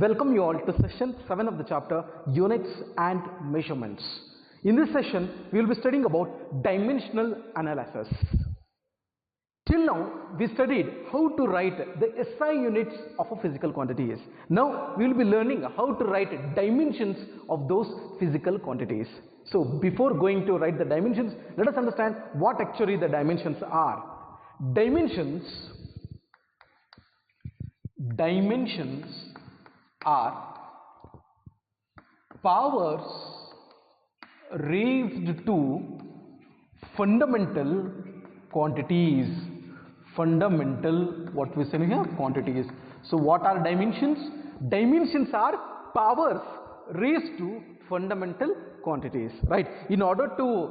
Welcome you all to session 7 of the chapter Units and Measurements. In this session, we will be studying about dimensional analysis. Till now, we studied how to write the SI units of a physical quantities. Now, we will be learning how to write dimensions of those physical quantities. So, before going to write the dimensions, let us understand what actually the dimensions are. Dimensions are powers raised to fundamental quantities. What we say here? Quantities. So what are dimensions? Dimensions are powers raised to fundamental quantities, right? In order to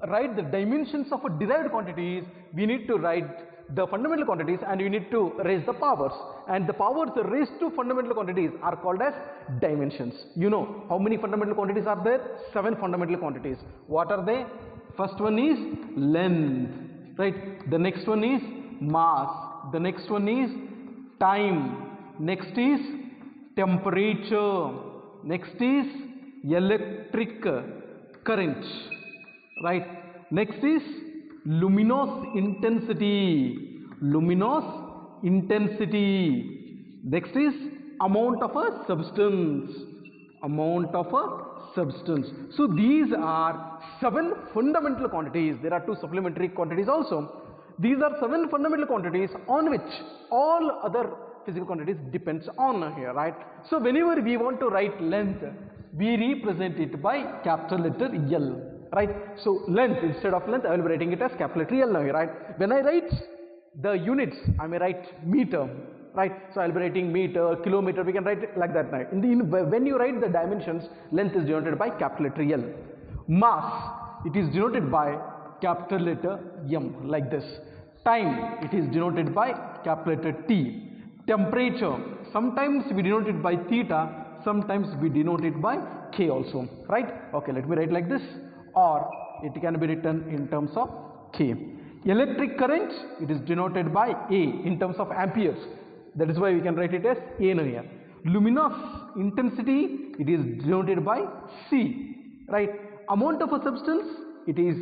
write the dimensions of a derived quantities, we need to write the fundamental quantities and we need to raise the powers, and the powers raised to fundamental quantities are called as dimensions. You know how many fundamental quantities are there? 7 fundamental quantities. What are they? First one is length, right? The next one is mass, the next one is time, next is temperature, next is electric current, right? Next is luminous intensity, next is amount of a substance. So these are 7 fundamental quantities. There are 2 supplementary quantities also. These are 7 fundamental quantities on which all other physical quantities depends on here, right? So whenever we want to write length, we represent it by capital letter L, right? So length, instead of length I will be writing it as capital letter L now here, right? When I write the units, I may write meter, right? So I will be writing meter, kilometer, we can write it like that now. When you write the dimensions, length is denoted by capital letter L. Mass, it is denoted by capital letter M, like this. Time, it is denoted by capital letter T. Temperature, sometimes we denote it by theta, sometimes we denote it by K also, right? Okay, let me write like this, or it can be written in terms of K. Electric current, it is denoted by A in terms of amperes. That is why we can write it as A now here. Luminous intensity, it is denoted by C, right? Amount of a substance, it is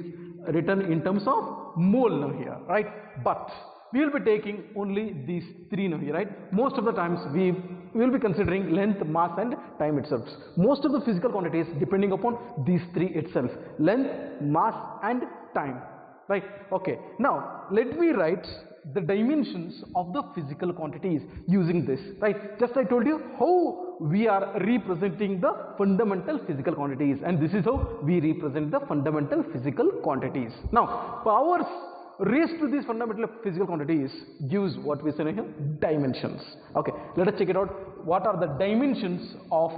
written in terms of mole now here, right? But we will be taking only these 3 now here, right? Most of the times we will be considering length, mass and time itself. Most of the physical quantities depending upon these 3 itself: length, mass and time, right? Okay, now let me write the dimensions of the physical quantities using this, right? Just I told you how we are representing the fundamental physical quantities, and this is how we represent the fundamental physical quantities. Now powers raised to these fundamental physical quantities gives what we say here, dimensions. Okay, let us check it out. What are the dimensions of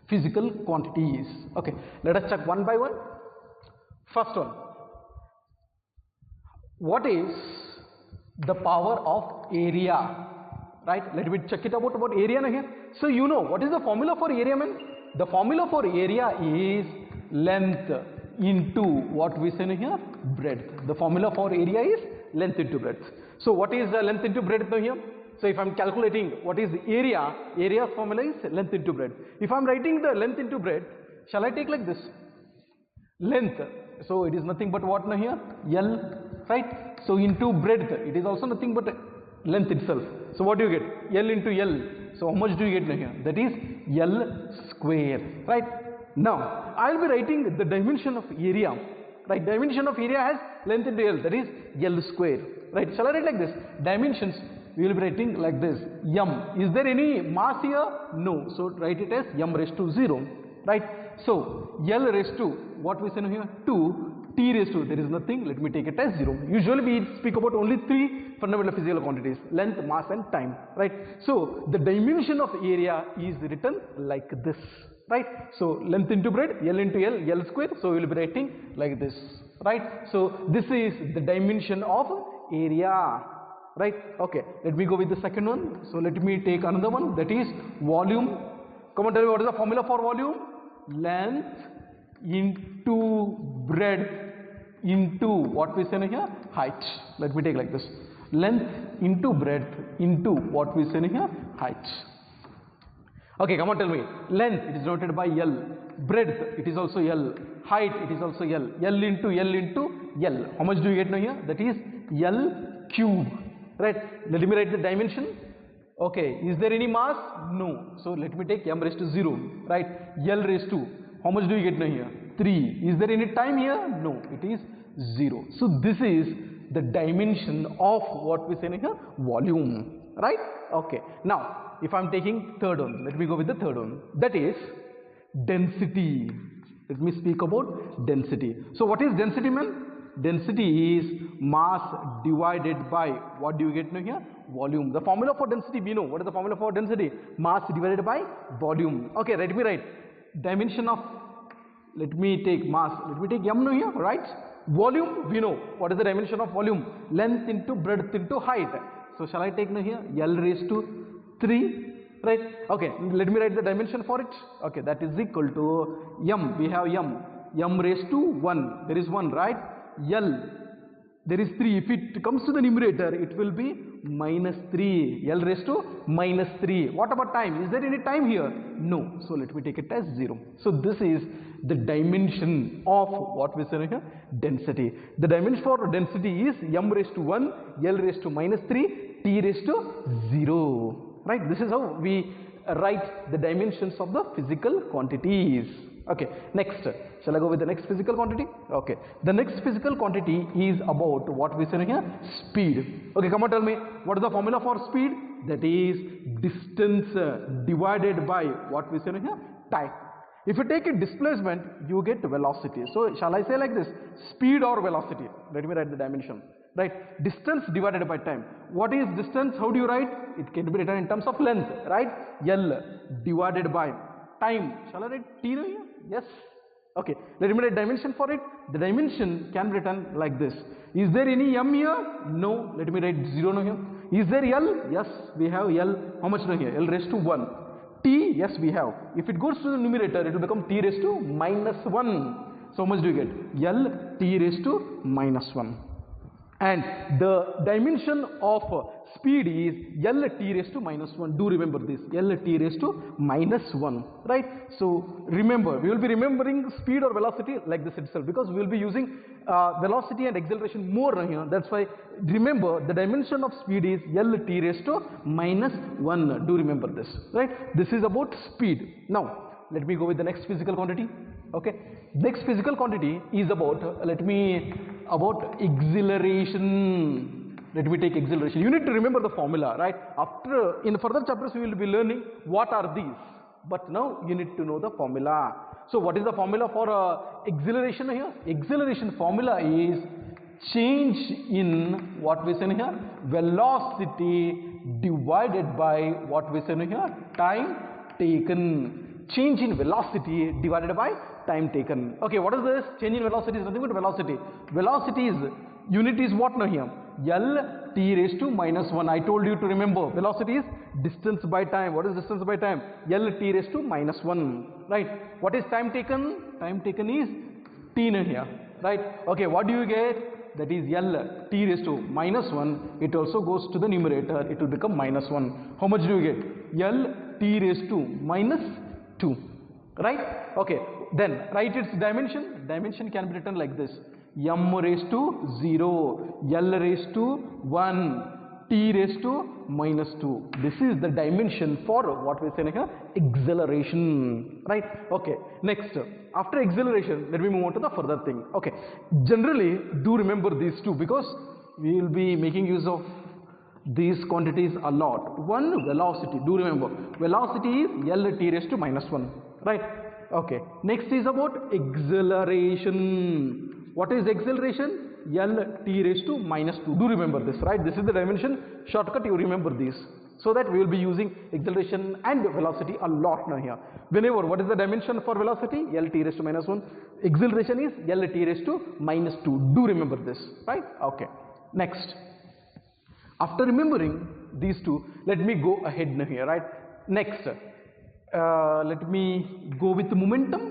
physical quantities? Okay, let us check one by one. First one, what is the power of area, right? Let me check it about area now here. So you know what is the formula for area, man? The formula for area is length into what we say here, breadth. The formula for area is length into breadth. So what is the length into breadth now here? So if I am calculating what is the area, area's formula is length into breadth. If I am writing the length into breadth, shall I take like this? Length, so it is nothing but what now here? L, right? So into breadth, it is also nothing but length itself. So what do you get? L into L. So how much do you get now here? That is L square, right? Now I will be writing the dimension of area, right? Dimension of area has length into L, that is L square, right? Shall I write like this? Dimensions, we will be writing like this: M. Is there any mass here? No. So write it as M raised to 0, right? So L raised to what we say here? 2. T raised to, there is nothing, let me take it as 0. Usually we speak about only 3 fundamental physical quantities: length, mass and time, right? So the dimension of area is written like this, right? So length into breadth, L into L, L square. So we will be writing like this, right? So this is the dimension of area, right? Okay, let me go with the second one. So let me take another one, that is volume. Come on, tell me what is the formula for volume? Length into breadth into what we say here, height. Let me take like this: length into breadth into what we say here, height. Okay, come on, tell me. Length, it is denoted by L. Breadth, it is also L. Height, it is also L. L into L into L. How much do you get now here? That is L cube. Right? Let me write the dimension. Okay, is there any mass? No. So let me take m raised to 0. Right? L raised to. How much do you get now here? 3. Is there any time here? No. It is 0. So this is the dimension of what we say here? Volume. Right? Okay. Now, if I am taking third one, let me go with the third one. That is density. Let me speak about density. So what is density, man? Density is mass divided by, what do you get now here? Volume. The formula for density we know. What is the formula for density? Mass divided by volume. Okay, let me write dimension of, let me take mass, let me take m now here, right? Volume we know. What is the dimension of volume? Length into breadth into height. So shall I take now here L raised to 3, right? Okay, let me write the dimension for it. Okay, that is equal to m. We have m raised to 1. There is 1, right? L, there is 3. If it comes to the numerator, it will be minus 3. L raised to minus 3. What about time? Is there any time here? No. So let me take it as 0. So this is the dimension of what we say here? Density. The dimension for density is m raised to 1, L raised to minus 3, T raised to 0. Right? This is how we write the dimensions of the physical quantities. Okay, next. Shall I go with the next physical quantity? Okay. The next physical quantity is about what we say here? Speed. Okay, come on, tell me. What is the formula for speed? That is distance divided by what we say here? Time. If you take a displacement, you get velocity. So shall I say like this? Speed or velocity? Let me write the dimension. Right? Distance divided by time. What is distance? How do you write? It can be written in terms of length. Right? L divided by time. Shall I write T now here? Yes. Okay. Let me write dimension for it. The dimension can be written like this. Is there any m here? No. Let me write 0 now here. Is there L? Yes. We have L. How much now here? L raised to 1. T? Yes, we have. If it goes to the numerator, it will become T raised to minus 1. So how much do you get? L T raised to minus 1. And the dimension of speed is L T raised to minus 1. Do remember this. L T raised to minus 1. Right? So remember, we will be remembering speed or velocity like this itself, because we will be using velocity and acceleration more here. That's why remember the dimension of speed is L T raised to minus 1. Do remember this. Right? This is about speed. Now, let me go with the next physical quantity. Okay. Next physical quantity is about, about acceleration. Let me take acceleration. You need to remember the formula, right? After, in further chapters, we will be learning what are these. But now you need to know the formula. So what is the formula for acceleration here? Acceleration formula is change in what we say here? Velocity divided by what we say here? Time taken. Change in velocity divided by time taken. Okay, what is this? Change in velocity is nothing but velocity. Velocity is, unit is what now here? L T raised to minus 1. I told you to remember. Velocity is distance by time. What is distance by time? L T raised to minus 1. Right? What is time taken? Time taken is T now here. Right? Okay, what do you get? That is L T raised to minus 1. It also goes to the numerator. It will become minus 1. How much do you get? L T raised to minus 2. Right? Okay. Then write its dimension. Dimension can be written like this. M raised to 0, L raised to 1, T raised to minus 2. This is the dimension for what we say here? Acceleration. Right? Okay. Next, after acceleration, let me move on to the further thing. Okay. Generally, do remember these two, because we will be making use of these quantities a lot. One, velocity. Do remember, velocity is L T raised to minus 1. Right? Okay. Next is about acceleration. What is acceleration? L T raised to minus 2. Do remember this, right? This is the dimension. Shortcut, you remember this. So that we will be using acceleration and velocity a lot now here. Whenever, what is the dimension for velocity? L T raised to minus 1. Acceleration is L T raised to minus 2. Do remember this, right? Okay. Next. After remembering these two, let me go ahead now here, right? Next, let me go with momentum.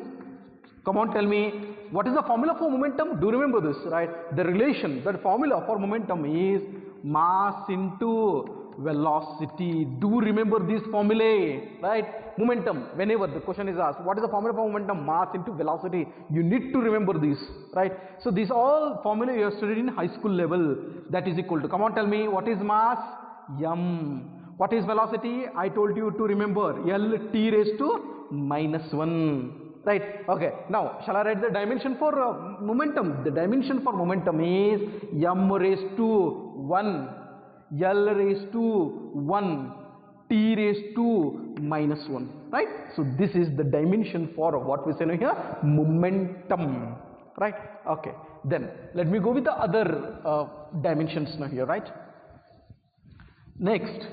Come on, tell me, what is the formula for momentum? Do remember this, right? The relation, the formula for momentum is mass into velocity. Do remember these formulae, right? Momentum, whenever the question is asked, what is the formula for momentum? Mass into velocity. You need to remember this, right? So these all formula you have studied in high school level. That is equal to, come on, tell me, what is mass? M. What is velocity? I told you to remember, L t raised to minus 1. Right, okay. Now, shall I write the dimension for momentum? The dimension for momentum is m raised to 1, L raised to 1, t raised to minus 1. Right? So, this is the dimension for what we say now here, momentum. Right? Okay. Then, let me go with the other dimensions now here, right? Next,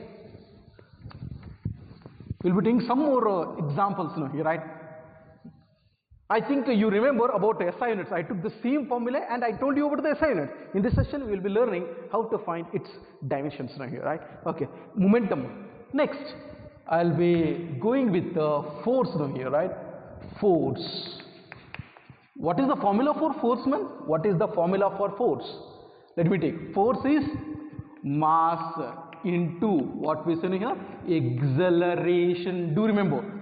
we'll be taking some more examples now here, right? I think you remember about SI units. I took the same formula and I told you about the SI unit. In this session, we will be learning how to find its dimensions now here, right? Okay, momentum. Next, I'll be going with the force now here, right? Force. What is the formula for force, man? What is the formula for force? Let me take. Force is mass into what we say here, acceleration. Do remember.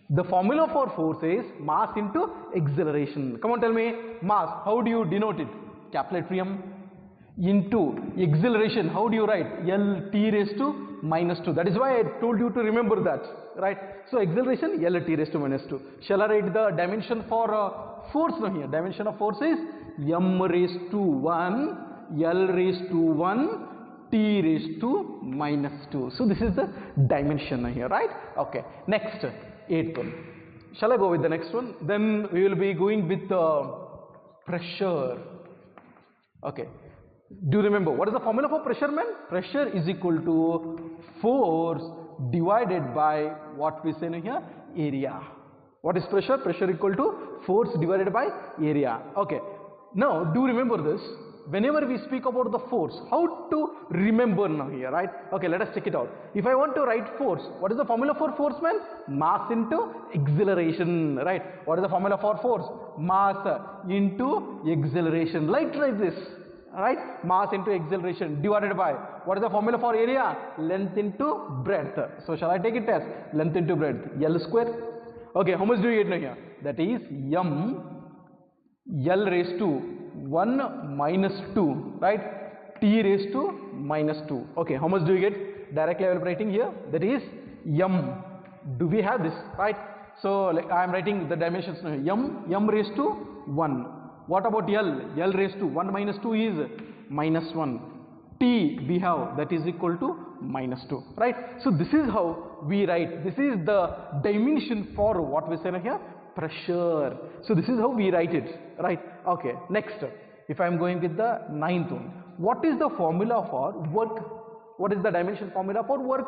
The formula for force is mass into acceleration. Come on, tell me, mass, how do you denote it? Capital letter M. Into acceleration, how do you write? L t raised to minus 2. That is why I told you to remember that, right? So acceleration, L t raised to minus 2. Shall I write the dimension for force now here? Dimension of force is m raised to 1, L raised to 1, t raised to minus 2. So this is the dimension here, right? Okay, next. 8th one. Shall I go with the next one? Then we will be going with pressure. Okay. Do you remember what is the formula for pressure, man? Pressure is equal to force divided by what we say here, area. What is pressure? Pressure equal to force divided by area. Okay. Now do remember this. Whenever we speak about the force, how to remember now here, right? Okay, let us check it out. If I want to write force, what is the formula for force, man? Mass into acceleration, right? What is the formula for force? Mass into acceleration, like this, right? Mass into acceleration divided by, what is the formula for area? Length into breadth. So shall I take it as length into breadth, L square? Okay, how much do you get now here? That is m L raised to 1 minus 2, right? T raised to minus 2. Okay, how much do you get? Directly I will be writing here. That is m. Do we have this, right? So like I am writing the dimensions now. M raised to 1. What about L? L raised to 1 minus 2 is minus 1. T we have, that is equal to minus 2, right? So this is how we write. This is the dimension for what we say now here, pressure. So this is how we write it, right? Okay, next, if I am going with the 9th one, what is the formula for work? What is the dimension formula for work?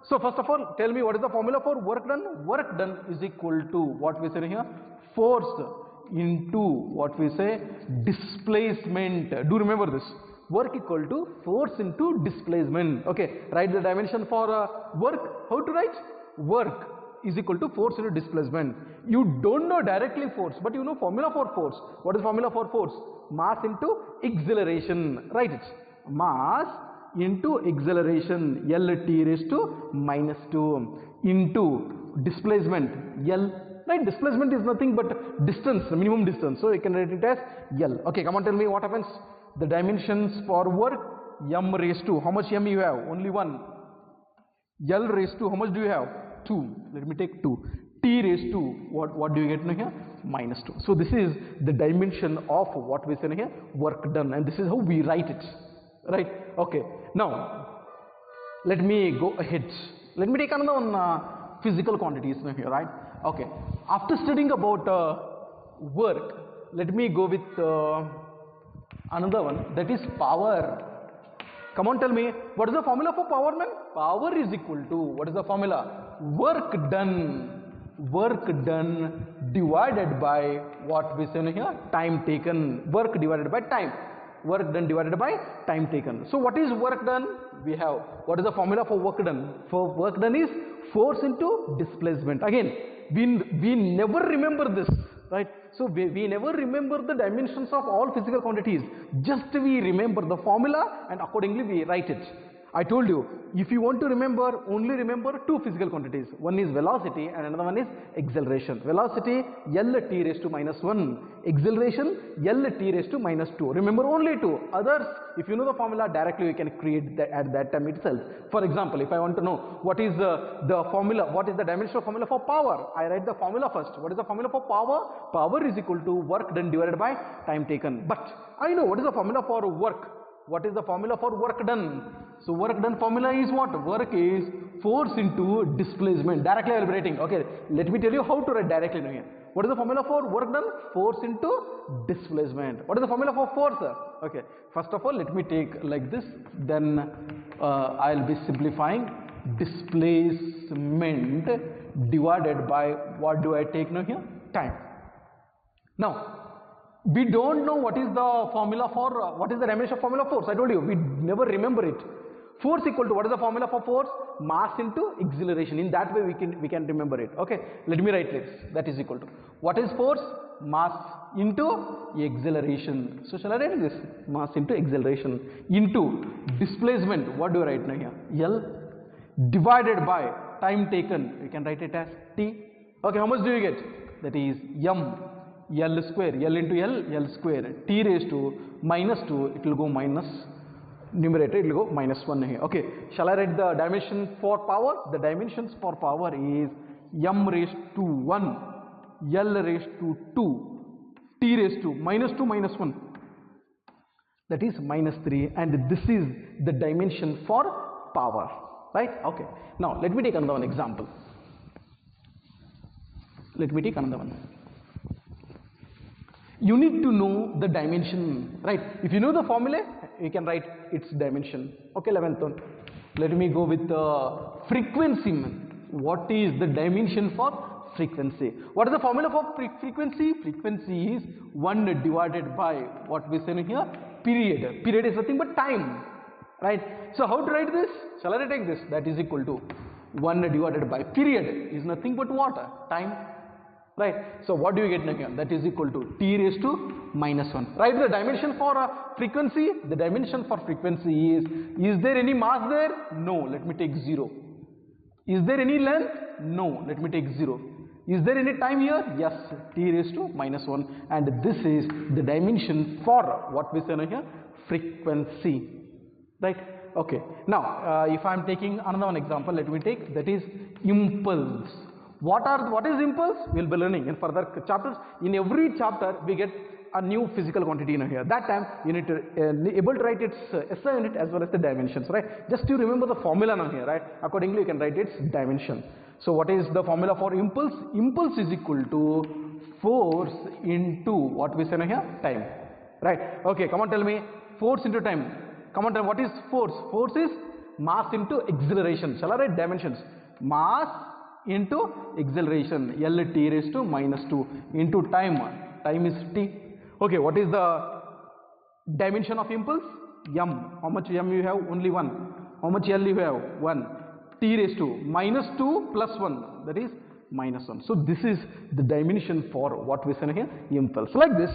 So first of all, tell me what is the formula for work done? Work done is equal to what we say here, force into what we say, displacement. Do remember this. Work equal to force into displacement. Okay, write the dimension for work. How to write? Work is equal to force into displacement. You don't know directly force, but you know formula for force. What is formula for force? Mass into acceleration. Write it. Mass into acceleration, L t raised to minus 2 into displacement, L. Right? Displacement is nothing but distance, minimum distance. So you can write it as L. Okay, come on, tell me what happens. The dimensions for work, m raised to, how much m you have? Only 1. L raised to, how much do you have? 2. Let me take 2. T raised to, what do you get now here? Minus 2. So this is the dimension of what we say here, work done, and this is how we write it, right? Okay. Now let me go ahead. Let me take another one, physical quantities now here, right? Okay. After studying about work, let me go with another one, that is power. Come on, tell me, what is the formula for power, man? Power is equal to, what is the formula? Work done divided by what we say here, time taken. Work divided by time. Work done divided by time taken. So what is work done? We have, what is the formula for work done? For work done is force into displacement. Again, we never remember this, right? So we never remember the dimensions of all physical quantities. Just we remember the formula and accordingly we write it. I told you, if you want to remember, only remember two physical quantities. One is velocity and another one is acceleration. Velocity, L t raised to minus 1. Acceleration, L t raised to minus 2. Remember only two. Others, if you know the formula, directly you can create that at that time itself. For example, if I want to know what is the formula, what is the dimensional formula for power, I write the formula first. What is the formula for power? Power is equal to work done divided by time taken. But I know what is the formula for work. What is the formula for work done? So work done formula is what? Work is force into displacement. Directly I will be writing. Okay, let me tell you how to write directly now here. What is the formula for work done? Force into displacement. What is the formula for force? Okay, first of all, let me take like this. Then I will be simplifying. Displacement divided by, what do I take now here? Time. Now, we don't know what is the formula for, what is the dimension of formula of force. I told you, we never remember it. Force equal to, what is the formula for force? Mass into acceleration. In that way we can remember it. Okay, let me write this. That is equal to, what is force? Mass into acceleration. So shall I write this? Mass into acceleration into displacement. What do I write now here? L divided by time taken. We can write it as T. Okay, how much do you get? That is M. L square, L into L, L square, t raised to minus 2, it will go minus, numerator, it will go minus 1 here. Okay, shall I write the dimension for power? The dimensions for power is M raised to 1, L raised to 2, t raised to minus 2 minus 1, that is minus 3, and this is the dimension for power, right? Okay, now let me take another one example. Let me take another one. You need to know the dimension, right? If you know the formula, you can write its dimension. Okay, 11th one. Let me go with the frequency. What is the dimension for frequency? What is the formula for frequency? Frequency is 1 divided by, what we say here? Period. Period is nothing but time, right? So how to write this? Shall I take this? That is equal to 1 divided by period is nothing but what? Time. Right, so what do you get now here? That is equal to t raised to minus 1. Right, the dimension for frequency, the dimension for frequency is there any mass there? No, let me take 0. Is there any length? No, let me take 0. Is there any time here? Yes, t raised to minus 1, and this is the dimension for what we say now here? Frequency. Right, okay. Now, if I am taking another one example, let me take, that is impulse. What is impulse? We will be learning in further chapters. In every chapter we get a new physical quantity in here. That time you need to able to write its SI unit as well as the dimensions, right? Just to remember the formula now here, right? Accordingly you can write its dimension. So what is the formula for impulse? Impulse is equal to force into, what we say now here? Time, right? Okay, come on, tell me, force into time. Come on, tell me, what is force? Force is mass into acceleration. Shall I write dimensions? Mass into acceleration, L t raised to minus 2 into time. Time is t. Okay, what is the dimension of impulse? M. How much M you have? Only 1. How much L you have? 1. T raised to minus 2 plus 1, that is minus 1. So this is the dimension for what we say here? Impulse. Like this,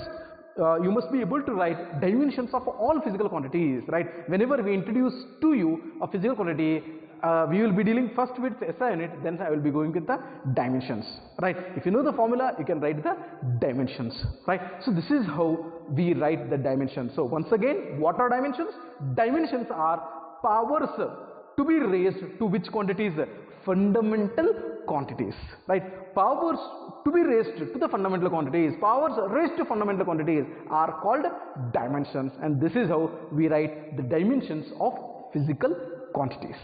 you must be able to write dimensions of all physical quantities, right? Whenever we introduce to you a physical quantity, we will be dealing first with SI unit, then I will be going with the dimensions, right? If you know the formula, you can write the dimensions, right? So this is how we write the dimensions. So once again, what are dimensions? Dimensions are powers to be raised to which quantities? Fundamental quantities, right? Powers to be raised to the fundamental quantities, powers raised to fundamental quantities are called dimensions, and this is how we write the dimensions of physical quantities.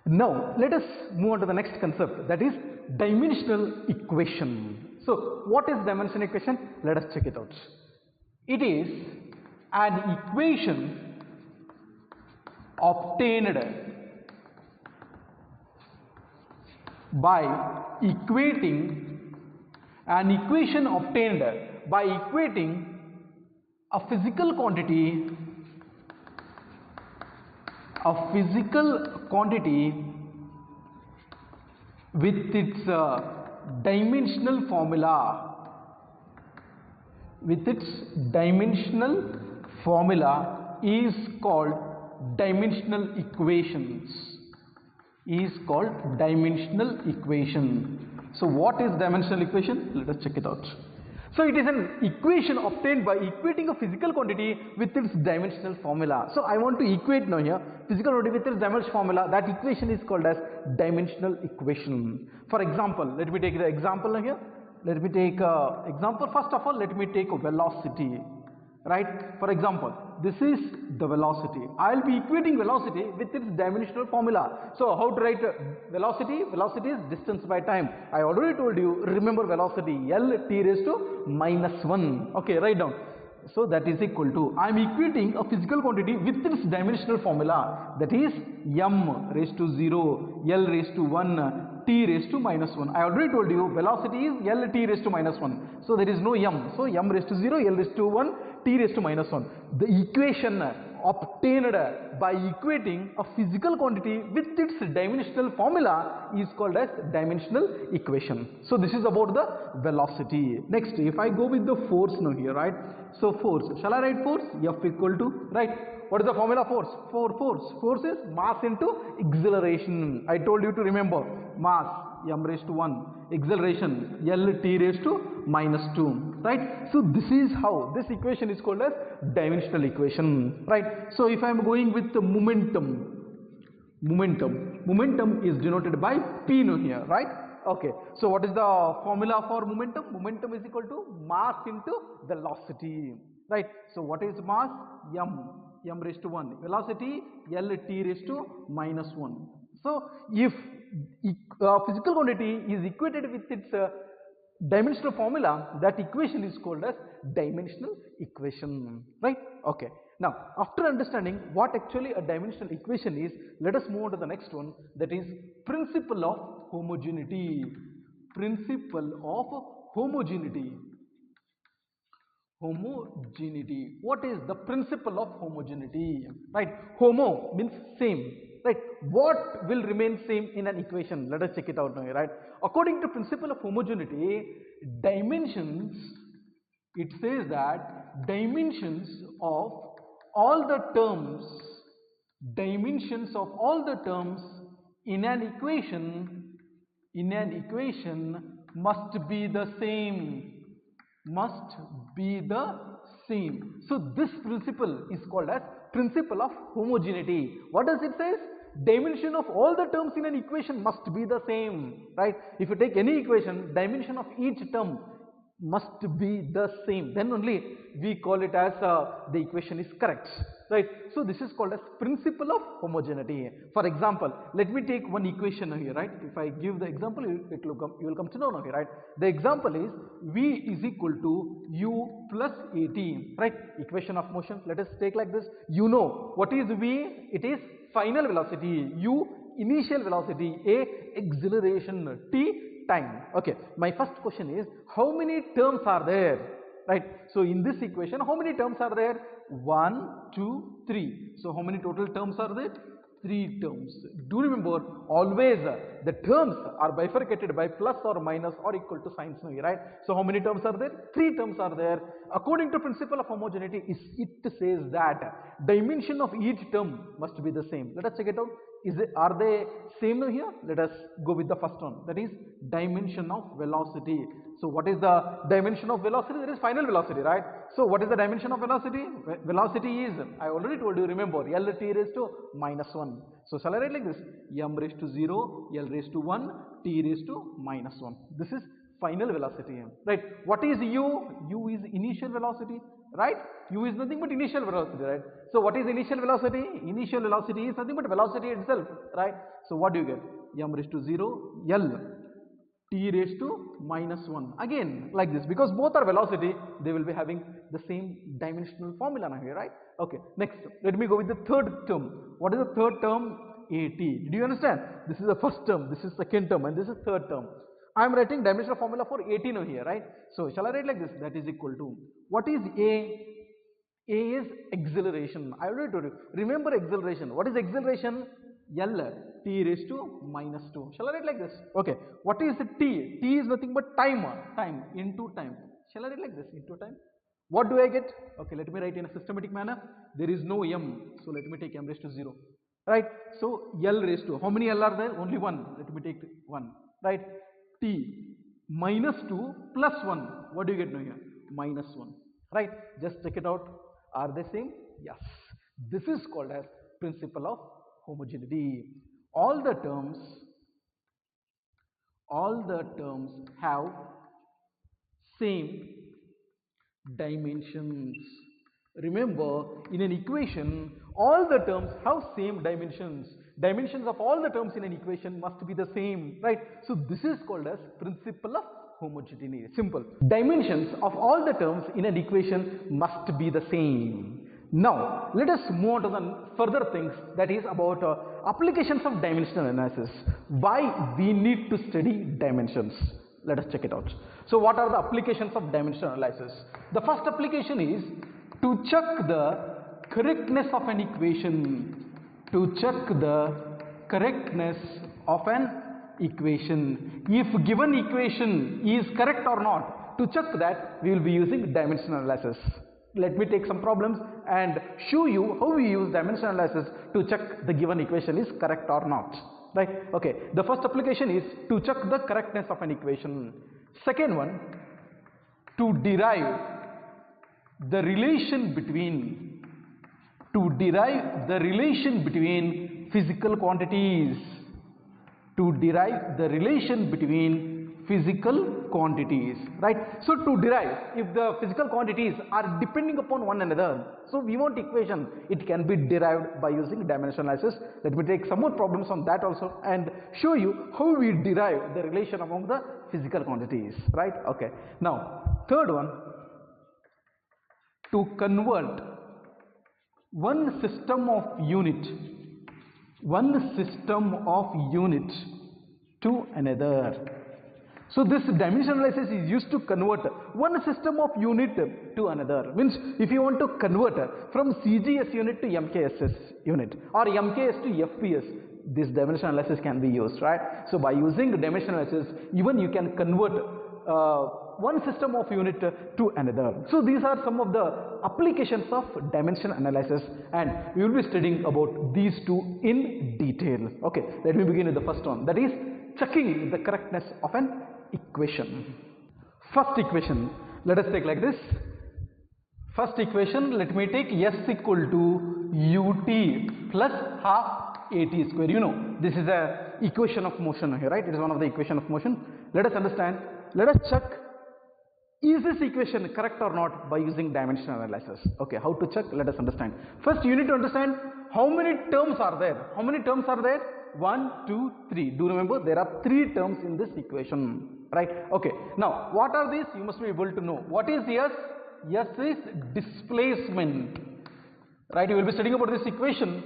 Now let us move on to the next concept, that is dimensional equation. So what is dimensional equation? Let us check it out. It is an equation obtained by equating a physical quantity with its dimensional formula. With its dimensional formula is called dimensional equations. Is called dimensional equation. So what is dimensional equation? Let us check it out. So it is an equation obtained by equating a physical quantity with its dimensional formula. So I want to equate now here physical quantity with its dimensional formula. That equation is called as dimensional equation. For example, let me take the example now here. Let me take example. First of all, let me take velocity. Right? For example, this is the velocity. I will be equating velocity with its dimensional formula. So how to write velocity? Velocity is distance by time. I already told you, remember velocity, L t raised to minus 1. Okay, write down. So that is equal to, I am equating a physical quantity with its dimensional formula, that is m raised to 0, L raised to 1, t raised to minus 1. I already told you velocity is L t raised to minus 1. So there is no m. So m raised to 0, L raised to 1, t raised to minus 1. The equation obtained by equating a physical quantity with its dimensional formula is called as dimensional equation. So this is about the velocity. Next, if I go with the force now here, right? So force, shall I write force? F equal to, right? What is the formula force? For force. Force is mass into acceleration. I told you to remember mass m raised to 1, acceleration L t raised to minus 2, right? So this is how this equation is called as dimensional equation, right? So if I am going with the momentum is denoted by P no here, right? Okay, so what is the formula for momentum? Momentum is equal to mass into velocity, right? So what is mass? M raised to 1, velocity L t raised to minus 1. So if physical quantity is equated with its dimensional formula, that equation is called as dimensional equation, right? Okay, now after understanding what actually a dimensional equation is, let us move on to the next one, that is principle of homogeneity. Principle of homogeneity. Homogeneity. What is the principle of homogeneity? Right? Homo means same. Right? What will remain same in an equation? Let us check it out now. Right? According to principle of homogeneity, dimensions. It says that dimensions of all the terms. Dimensions of all the terms in an equation. Must be the same. Must be the same. So this principle is called as principle of homogeneity. What does it say? Dimension of all the terms in an equation must be the same, right? If you take any equation, dimension of each term must be the same, then only we call it as the equation is correct, right? So this is called as principle of homogeneity. For example, let me take one equation here, right? If I give the example, you will come to know now here, right? The example is V is equal to U plus AT, right? Equation of motion. Let us take like this. You know what is V? It is final velocity. U initial velocity. A acceleration. T time. Okay, my first question is, how many terms are there, right? So in this equation, how many terms are there? 1, 2, 3. So how many total terms are there? 3 terms. Do remember, always the terms are bifurcated by plus or minus or equal to signs, right? So how many terms are there? 3 terms are there. According to principle of homogeneity, it says that dimension of each term must be the same. Let us check it out. Are they same here? Let us go with the first one, that is dimension of velocity. So what is the dimension of velocity? That is final velocity, right? So what is the dimension of velocity? Velocity is, I already told you, remember, L t raised to minus 1. So shall I write like this? M raised to 0, L raised to 1, t raised to minus 1. This is final velocity, right? What is U? U is initial velocity, right? U is nothing but initial velocity, right? So what is initial velocity? Initial velocity is nothing but velocity itself, right? So what do you get? M raised to 0, L t raised to minus 1. Again like this, because both are velocity, they will be having the same dimensional formula now here, right? Okay, next let me go with the third term. What is the third term? AT. Did you understand? This is the first term, this is second term, and this is third term. I am writing dimensional formula for AT now here, right? So shall I write like this? That is equal to, what is A? A is acceleration. I already told you. Remember acceleration. What is acceleration? L t raised to minus 2. Shall I write like this? Okay. What is the t? T is nothing but time. Time into time. Shall I write like this? Into time. What do I get? Okay, let me write in a systematic manner. There is no m, so let me take m raised to 0. Right? So L raised to, how many L are there? Only 1. Let me take 1. Right? T minus 2 plus 1. What do you get now here? Minus 1. Right? Just check it out. Are they same? Yes. This is called as principle of homogeneity. All the terms have same dimensions. Remember, in an equation, all the terms have same dimensions. Dimensions of all the terms in an equation must be the same, right? So this is called as principle of homogeneity. Simple. Dimensions of all the terms in an equation must be the same. Now, let us move on to the further things, that is about applications of dimensional analysis. Why we need to study dimensions? Let us check it out. So what are the applications of dimensional analysis? The first application is to check the correctness of an equation. To check the correctness of an equation. If given equation is correct or not, to check that we will be using dimensional analysis. Let me take some problems and show you how we use dimensional analysis to check the given equation is correct or not. Right? Okay. The first application is to check the correctness of an equation. Second one, to derive the relation between physical quantities. To derive the relation between physical quantities, right? So to derive, if the physical quantities are depending upon one another, so we want equation, it can be derived by using dimensional analysis. Let me take some more problems on that also and show you how we derive the relation among the physical quantities, right? Okay. Now, third one, to convert one system of unit to another. So this dimensional analysis is used to convert one system of unit to another. Means if you want to convert from CGS unit to MKS unit or MKS to FPS, this dimensional analysis can be used, right? So by using dimensional analysis, even you can convert one system of unit to another. So these are some of the applications of dimensional analysis, and we will be studying about these two in detail. Okay, let me begin with the first one, that is checking the correctness of an equation. First equation, let us take like this. First equation, let me take S equal to ut plus half at square. You know, this is a equation of motion here, right? It is one of the equation of motion. Let us understand, let us check, is this equation correct or not by using dimensional analysis. Okay, how to check? Let us understand. First, you need to understand how many terms are there. How many terms are there? 1, 2, 3. Do remember there are 3 terms in this equation, right? Okay. Now, what are these? You must be able to know. What is S? S is displacement, right? You will be studying about this equation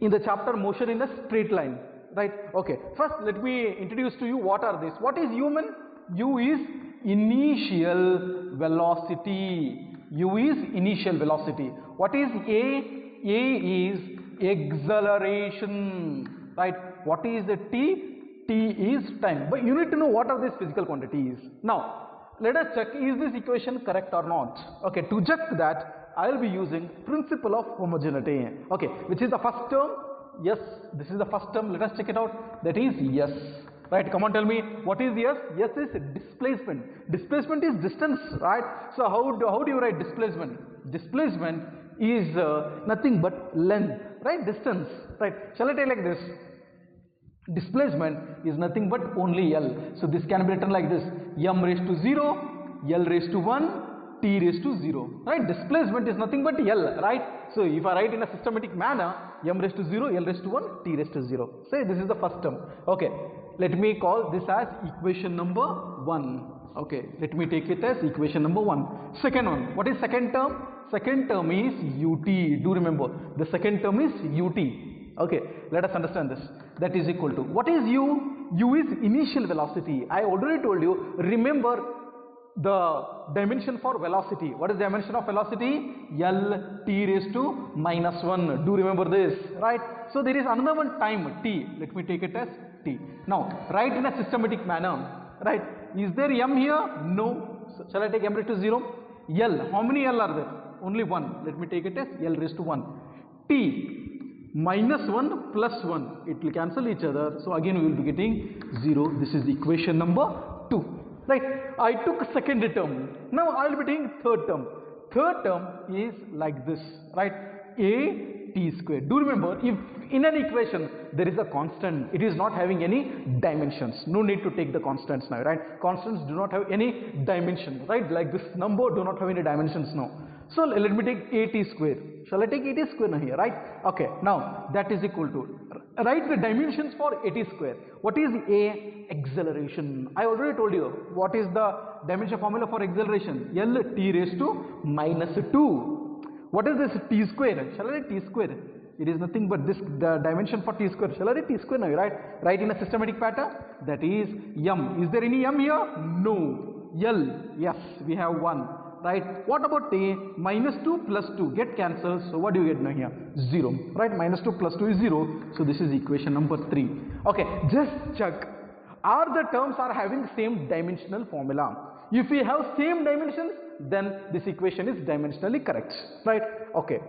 in the chapter motion in a straight line, right? Okay. First, let me introduce to you what are these. What is U mean? U is initial velocity. U is initial velocity. What is A? A is acceleration, right? What is the T? T is time. But you need to know what are these physical quantities. Now, let us check, is this equation correct or not? Okay, to check that, I will be using principle of homogeneity. Okay, which is the first term? Yes, this is the first term. Let us check it out. That is yes. Right, come on, tell me, what is yes? Yes is displacement. Displacement is distance, right? So how do you write displacement? Displacement is nothing but length, right? Distance, right? Shall I tell like this? Displacement is nothing but only L. So this can be written like this: m raised to 0, L raised to 1, T raised to 0, right? Displacement is nothing but L, right? So if I write in a systematic manner, m raised to 0, L raised to 1, T raised to 0. Say this is the first term. Okay, let me call this as equation number 1. Okay, let me take it as equation number 1. Second one, what is second term? Second term is ut. Do remember, the second term is ut. Okay, let us understand this. That is equal to, what is u? U is initial velocity. I already told you, remember the dimension for velocity. What is the dimension of velocity? L t raised to minus 1. Do remember this, right? So there is another one, time, t. Let me take it as t. Now, write in a systematic manner, right? Is there m here? No. So shall I take m raised to 0? L, how many L are there? Only one. Let me take it as L raised to 1. T, minus 1 plus 1. It will cancel each other. So again we will be getting 0. This is equation number 2. Right? I took second term. Now I will be taking third term. Third term is like this. Right? A t square. Do remember, if in an equation there is a constant, it is not having any dimensions. No need to take the constants now, right? Constants do not have any dimension, right? Like this number do not have any dimensions now. So let me take a t square. Shall I take a t square now here, right? Okay, now that is equal to, write the dimensions for a t square. What is a? Acceleration. I already told you what is the dimension formula for acceleration. L t raised to minus 2. What is this t square? Shall I write t square? It is nothing but this, the dimension for t square. Shall I write t square now, right? Write in a systematic pattern. That is m. Is there any m here? No. L. Yes, we have 1. Right? What about a? Minus 2 plus 2 get cancelled. So what do you get now here? 0. Right? Minus 2 plus 2 is 0. So this is equation number 3. Okay, just check. Are the terms are having same dimensional formula? If we have same dimensions, then this equation is dimensionally correct. Right? Okay.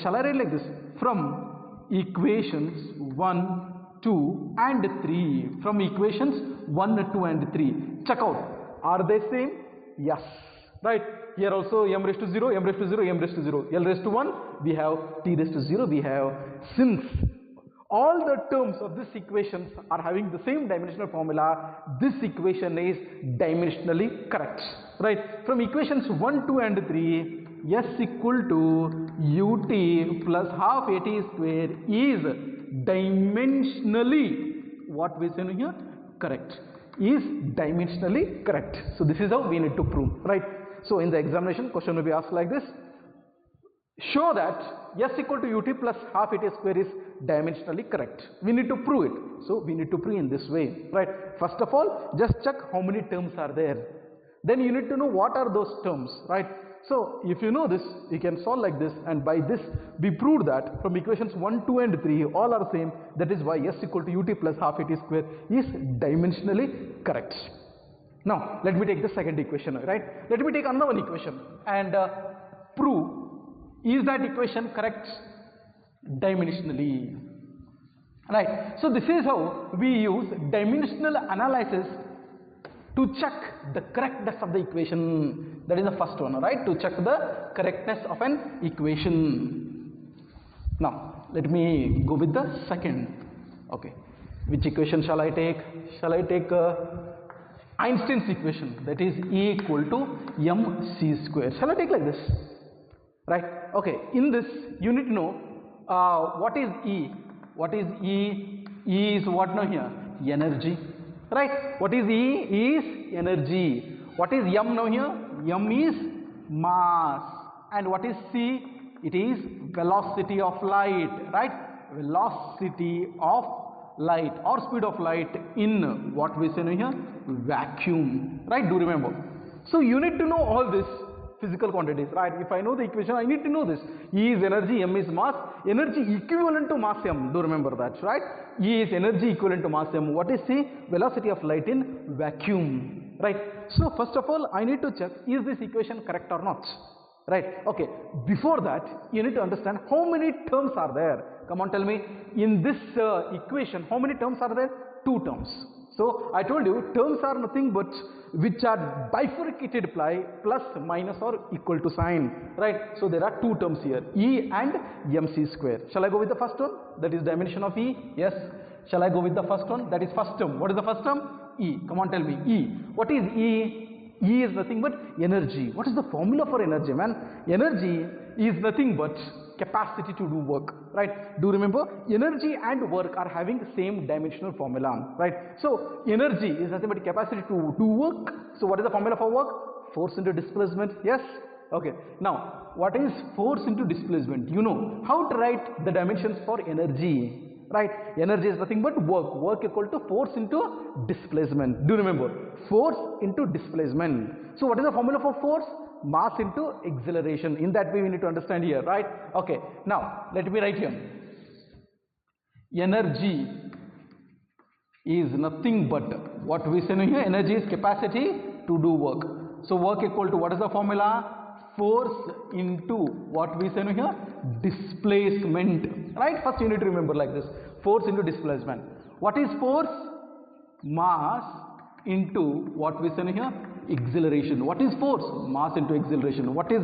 Shall I write like this? From equations 1, 2 and 3. From equations 1, 2 and 3. Check out. Are they same? Yes. Right? Here also m raised to 0, m raised to 0, m raised to 0. L raised to 1. We have t raised to 0. We have, since all the terms of this equations are having the same dimensional formula, this equation is dimensionally correct. Right? From equations 1, 2 and 3, S equal to ut plus half at square is dimensionally, what we say here? Correct. Is dimensionally correct. So this is how we need to prove. Right? So in the examination, question will be asked like this. Show that S equal to ut plus half at square is dimensionally correct. We need to prove it. So we need to prove in this way. Right? First of all, just check how many terms are there. Then you need to know what are those terms. Right? So if you know this, you can solve like this, and by this we proved that from equations 1, 2 and 3 all are same. That is why S equal to ut plus half at square is dimensionally correct. Now let me take the second equation, right? Let me take another one equation and prove, is that equation correct dimensionally? Right? So this is how we use dimensional analysis to check the correctness of the equation. That is the first one, right? To check the correctness of an equation. Now let me go with the second. Okay, which equation shall I take? Shall I take Einstein's equation, that is E equal to mc square. Shall I take like this? Right? Okay, in this you need to know what is E. What is E? E is what now here? Energy. Right? What is E? Is energy. What is m now here? M is mass. And what is C? It is velocity of light. Right? Velocity of light or speed of light in what we say now here? Vacuum. Right? Do remember. So you need to know all this physical quantities. Right? If I know the equation, I need to know this. E is energy, m is mass. Energy equivalent to mass m. Do remember that. Right? E is energy equivalent to mass m. What is C? Velocity of light in vacuum. Right? So first of all, I need to check, is this equation correct or not? Right? Okay. Before that, you need to understand how many terms are there. Come on, tell me. In this equation, how many terms are there? 2 terms. So I told you, terms are nothing but which are bifurcated by plus, minus or equal to sign. Right? So there are 2 terms here, E and mc square. Shall I go with the first one? That is dimension of E. Yes. Shall I go with the first one? That is first term. What is the first term? E. Come on, tell me. E. What is E? E is nothing but energy. What is the formula for energy, man? Energy is nothing but capacity to do work. Right? Do remember, energy and work are having same dimensional formula. Right? So energy is nothing but capacity to do work. So what is the formula for work? Force into displacement. Yes? Okay. Now what is force into displacement? You know how to write the dimensions for energy. Right? Energy is nothing but work. Work equal to force into displacement. Do remember, force into displacement. So what is the formula for force? Mass into acceleration. In that way we need to understand here. Right? Okay. Now let me write here. Energy is nothing but, what we say here? Energy is capacity to do work. So work equal to, what is the formula? force into what we say here, displacement, right? First you need to remember like this, force into displacement. What is force? Mass into what we say here, acceleration. What is force? Mass into acceleration. What is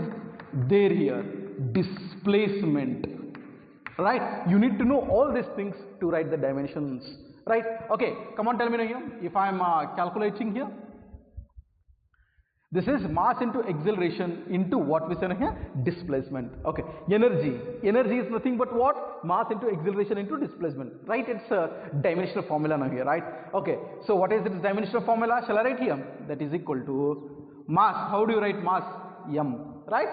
there here? Displacement, right? You need to know all these things to write the dimensions, right? Okay, come on, tell me now here, if I am calculating here, this is mass into acceleration into what we say here, displacement. Okay, energy is nothing but what? Mass into acceleration into displacement, right? It's a dimensional formula now here, right? Okay, so what is its dimensional formula? Shall I write here? That is equal to mass. How do you write mass? M, right?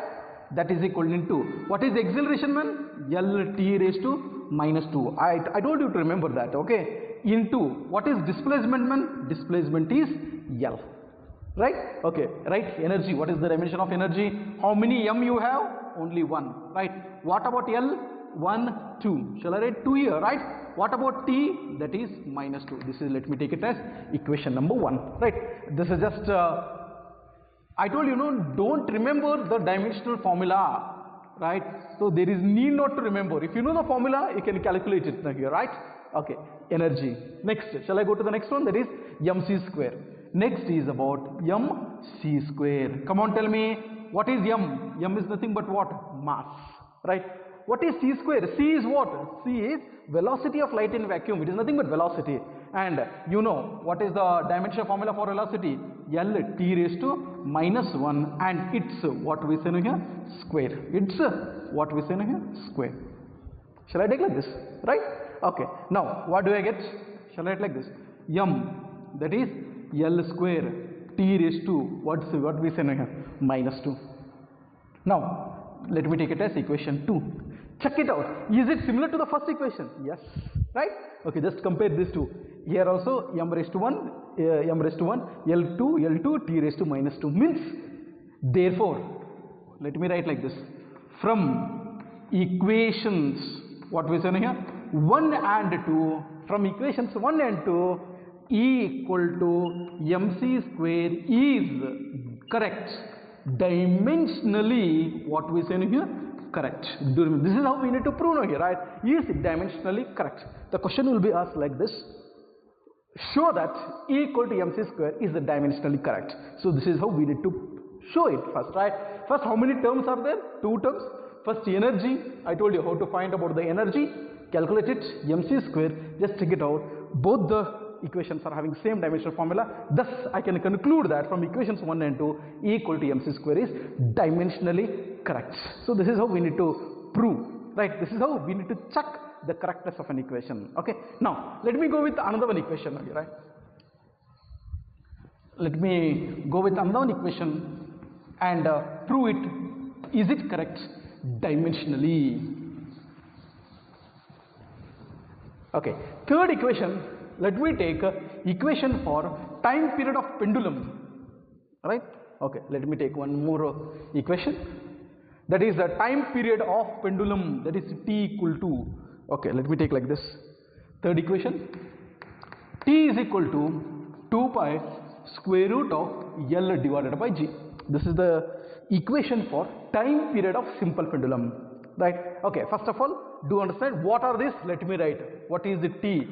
That is equal into what is acceleration, man? Lt raised to minus 2. I told you to remember that, okay? Into what is displacement, man? Displacement is L. Right? Okay, right? Energy. What is the dimension of energy? How many M you have? Only one, right? What about L? 1, 2. Shall I write 2 here, right? What about T? That is minus 2. This is, let me take it as equation number 1, right? This is just, I told you, don't remember the dimensional formula, right? So there is need not to remember. If you know the formula, you can calculate it here, right? Okay, energy. Next, shall I go to the next one? That is mc square. Next is about mc square. Come on, tell me, what is m? M is nothing but what? Mass, right? What is c square? C is what? C is velocity of light in vacuum. It is nothing but velocity. And you know what is the dimensional formula for velocity? Lt raised to minus 1, and it's what we say here? Square. It's what we say here? Square. Shall I take like this? Right? Okay. Now, what do I get? Shall I write like this? M, that is L square T raised to what we say here? Minus 2. Now, let me take it as equation 2. Check it out. Is it similar to the first equation? Yes. Right? Okay, just compare these two. Here also m raised to 1, L2, T raised to minus 2 means, therefore, let me write like this. From equations, what we say here? 1 and 2, from equations 1 and 2, E equal to mc square is correct. Dimensionally, what we say here? Correct. This is how we need to prove here, right? Is dimensionally correct. The question will be asked like this. Show that E equal to mc square is dimensionally correct. So this is how we need to show it first, right? First, how many terms are there? 2 terms. First, energy. I told you how to find about the energy. Calculate it, mc square. Just check it out. Both the equations are having same dimensional formula. Thus, I can conclude that from equations 1 and 2, E equal to mc square is dimensionally correct. So this is how we need to prove, right? This is how we need to check the correctness of an equation. Okay. Now, let me go with another one equation here, right? Let me go with another one equation and prove it. Is it correct dimensionally? Okay. Third equation. Let me take equation for time period of pendulum, right? Okay, let me take one more equation. That is the time period of pendulum, that is t equal to, okay, let me take like this. Third equation, t is equal to 2 pi square root of L divided by G. This is the equation for time period of simple pendulum, right? Okay, first of all, do understand what are these? Let me write. What is the t?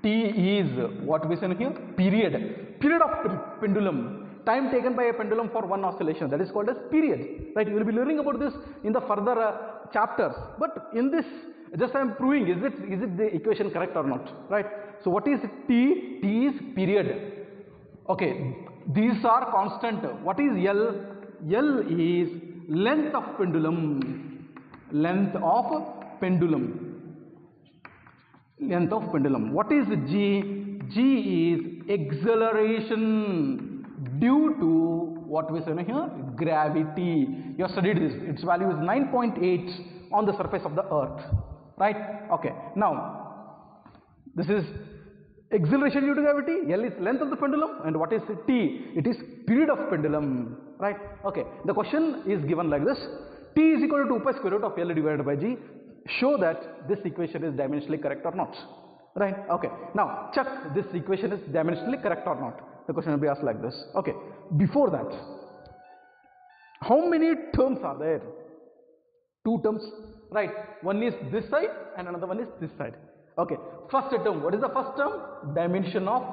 T is what we say here? Period of pendulum. Time taken by a pendulum for one oscillation, that is called as period, right? You will be learning about this in the further chapters. But in this, just I am proving, is it the equation correct or not, right? So what is T? T is period. Okay, these are constant. What is L? L is length of pendulum. Length of pendulum. Length of pendulum. What is G? G is acceleration due to what we say here? Gravity. You have studied this. Its value is 9.8 on the surface of the earth, right? Okay. Now, this is acceleration due to gravity. L is length of the pendulum, and what is T? It is period of pendulum, right? Okay. The question is given like this. T is equal to 2 pi square root of L divided by G. Show that this equation is dimensionally correct or not, right? Okay. Now, check this equation is dimensionally correct or not. The question will be asked like this. Okay. Before that, How many terms are there? Two terms, right? One is this side and another one is this side. Okay, first term, what is the first term? Dimension of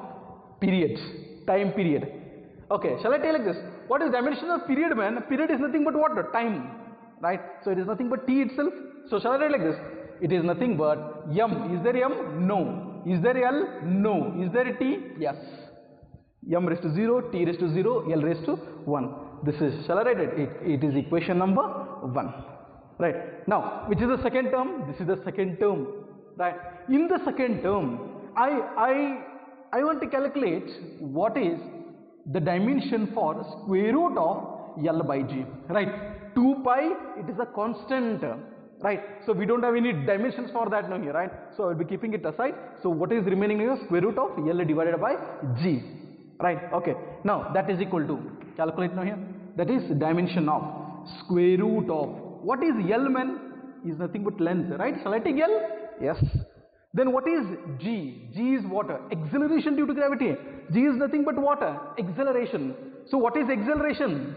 period, time period. Okay, shall I tell like this? What is dimension of period, man? Period is nothing but what? Time, right? So it is nothing but t itself. So shall I write like this? It is nothing but m. Is there m? No. Is there l? No. Is there t? Yes. M raised to 0, t raised to 0, l raised to 1. This is, shall I write it? It is equation number 1. Right. Now, which is the second term? This is the second term. Right. In the second term, I want to calculate what is the dimension for square root of L by G. Right. 2 pi, it is a constant. Right. So we don't have any dimensions for that now here. Right. So I will be keeping it aside. So what is remaining here? Square root of L divided by G. Right. Okay. Now that is equal to, calculate now here. That is dimension of square root of, what is L, man? Is nothing but length, right? Shall I take L? Yes. Then what is G? G is what? Acceleration due to gravity. G is nothing but what? Acceleration. So what is acceleration?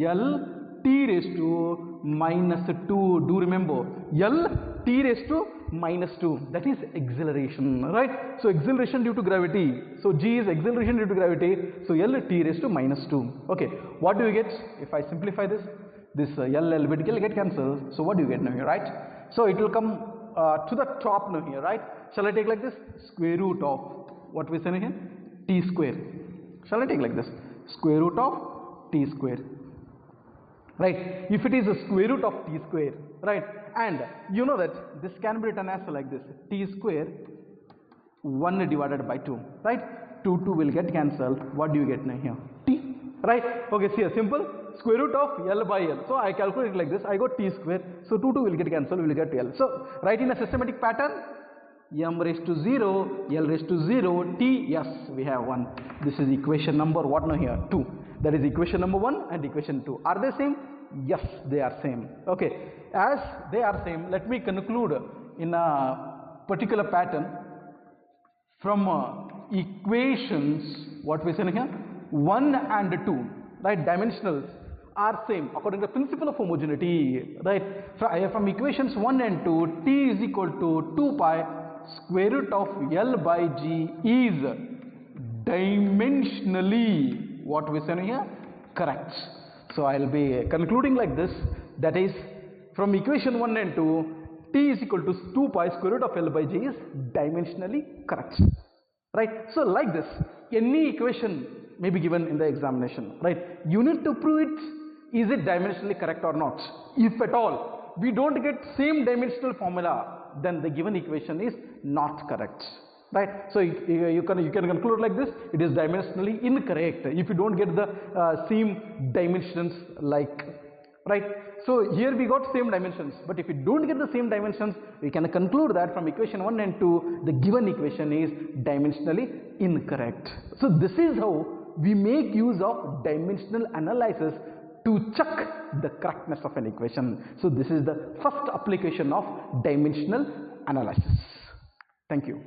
L t raised to minus 2. Do remember, L t raised to minus 2. That is acceleration, right? So acceleration due to gravity. So G is acceleration due to gravity. So L t raised to minus 2. Okay. What do you get if I simplify this? This L will get cancelled. So what do you get now here, right? So it will come to the top now here, right? Shall I take like this? Square root of, what we say here? T square. Shall I take like this? Square root of T square. Right? If it is a square root of T square, right? And you know that this can be written as like this. T square 1 divided by 2, right? 2 will get cancelled. What do you get now here? T, right? Okay, see, a simple square root of L by L. So I calculate it like this. I got T square. So 2 will get cancelled. We will get L. So write in a systematic pattern. M raised to 0, L raised to 0, T, yes, we have 1. This is equation number what now here? 2. That is equation number 1 and equation 2. Are they same? Yes, they are same. Okay. As they are same, let me conclude in a particular pattern from equations, what we say here? 1 and 2, right? Dimensionals are same according to the principle of homogeneity, right? From equations 1 and 2, t is equal to 2 pi square root of L by G is dimensionally, what we say here? Correct. So I will be concluding like this. That is, from equation 1 and 2, t is equal to 2 pi square root of L by G is dimensionally correct. Right? So like this, any equation may be given in the examination, right? You need to prove it, is it dimensionally correct or not. If at all we don't get same dimensional formula, then the given equation is not correct, right? So you can conclude like this, it is dimensionally incorrect if you don't get the same dimensions, like, right? So here we got same dimensions, but if you don't get the same dimensions, we can conclude that from equation 1 and 2, the given equation is dimensionally incorrect. So this is how we make use of dimensional analysis to check the correctness of an equation. So this is the first application of dimensional analysis. Thank you.